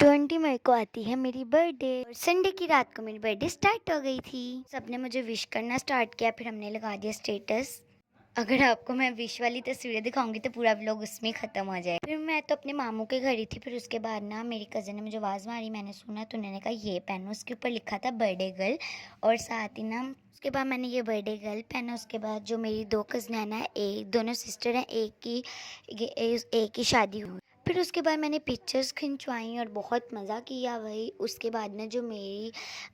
20 मई को आती है मेरी बर्थडे और संडे की रात को मेरी बर्थडे स्टार्ट हो गई थी। सबने मुझे विश करना स्टार्ट किया, फिर हमने लगा दिया स्टेटस। अगर आपको मैं विश वाली तस्वीरें दिखाऊंगी तो पूरा व्लॉग उसमें ख़त्म हो जाए। फिर मैं तो अपने मामू के घर ही थी। फिर उसके बाद ना मेरी कज़न ने मुझे आवाज़ मारी, मैंने सुना तो उन्होंने कहा ये पहनो। उसके ऊपर लिखा था बर्थडे गर्ल और साथ ही ना उसके बाद मैंने ये बर्थडे गर्ल पहना। उसके बाद जो मेरी दो कज़न है ना, एक दोनों सिस्टर हैं, एक की शादी हुई। फिर उसके बाद मैंने पिक्चर्स खिंचवाई और बहुत मज़ा किया भाई। उसके बाद ना जो मेरी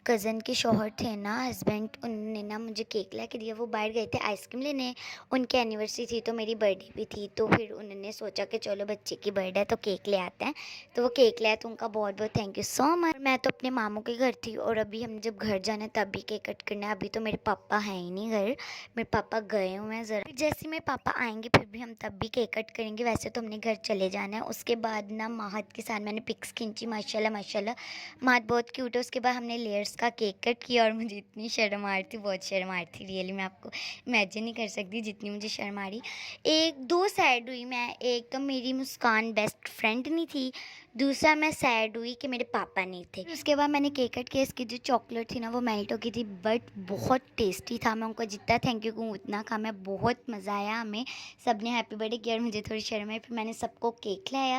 कज़न के शौहर थे ना, हस्बैंड, उन्होंने ना मुझे केक ला के दिया। वो बाहर गए थे आइसक्रीम लेने, उनकी एनिवर्सरी थी तो मेरी बर्थडे भी थी। तो फिर उन्होंने सोचा कि चलो बच्चे की बर्थडे है तो केक ले आते हैं। तो वो केक ले आए, तो उनका बहुत बहुत थैंक यू सो मच। मैं तो अपने मामू के घर थी और अभी हम जब घर जाना है तब भी केक कट करना है। अभी तो मेरे पापा हैं ही नहीं घर, मेरे पापा गए हुए हैं ज़रा। जैसे मेरे पापा आएंगे फिर भी हम तब भी केक कट करेंगे। वैसे तो हमने घर चले जाना है। उसके बाद ना महत के साथ मैंने पिक्स खींची, माशाल्लाह माशाल्लाह महत बहुत क्यूट है। उसके बाद हमने लेयर्स का केक कट किया और मुझे इतनी शर्म आ रही थी, बहुत शर्म आ रही थी रियली। मैं आपको इमेजिन नहीं कर सकती जितनी मुझे शर्म आ रही। एक दो सैड हुई मैं, एक तो मेरी मुस्कान बेस्ट फ्रेंड नहीं थी, दूसरा मैं सैड हुई कि मेरे पापा नहीं थे। उसके बाद मैंने केक कट किया। इसकी जो चॉकलेट थी ना वो मेल्ट हो गई थी, बट बहुत टेस्टी था। मैं उनको जितना थैंक यू कहूँ उतना कहा। मैं बहुत मज़ा आया हमें। सब ने हैप्पी बर्थडे किया और मुझे थोड़ी शर्म आई। फिर मैंने सबको केक लाया।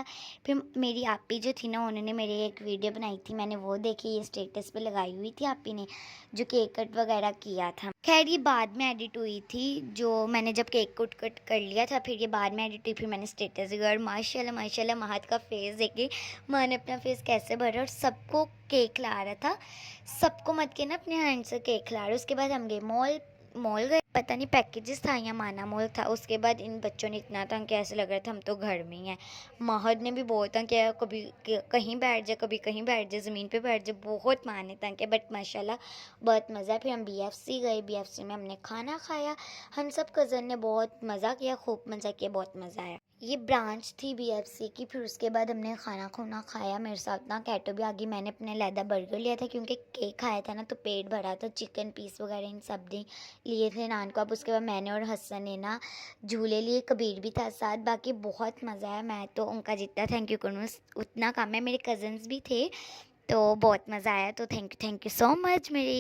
फिर मेरी आपी जो थी ना, उन्होंने मेरी एक वीडियो बनाई थी, मैंने वो देखी, ये स्टेटस पे लगाई हुई थी आपी ने, जो केक कट वगैरह किया था। खैर ये बाद में एडिट हुई थी, जो मैंने जब केक कट कर लिया था फिर ये बाद में एडिट हुई। फिर मैंने स्टेटस दिया और माशाल्लाह माशाल्लाह महत का फेस देखे, माँ ने अपना फेस कैसे भरा और सबको केक ला रहा था। सबको मत के ना अपने हैंड से केक ला रहे। उसके बाद हम गए मॉल। मॉल गए, पता नहीं पैकेजेस था या माना मॉल था। उसके बाद इन बच्चों ने इतना तंग किया, ऐसे लग रहा था हम तो घर में ही हैं। महद ने भी बहुत तंग किया, कभी कहीं बैठ जाए, कभी कहीं बैठ जाए, ज़मीन पे बैठ जाए, बहुत माँ ने तंग किया। बट माशाल्लाह बहुत मज़ा। फिर हम BFC गए, BFC में हमने खाना खाया। हम सब कज़न ने बहुत मज़ा किया, खूब मज़ा किया, बहुत मज़ा आया। ये ब्रांच थी BFC की। फिर उसके बाद हमने खाना खुना खाया। मेरे साथ ना कैटो भी आ गई। मैंने अपने लैदा बर्गर लिया था क्योंकि केक खाया था ना तो पेट भरा था। चिकन पीस वगैरह इन सब ने लिए थे, नान को। अब उसके बाद मैंने और हसन ने ना झूले लिए, कबीर भी था साथ। बाकी बहुत मज़ा आया। मैं तो उनका जितना थैंक यू करूँ उतना कम है। मेरे कज़न्स भी थे तो बहुत मज़ा आया। तो थैंक यू सो मच मेरी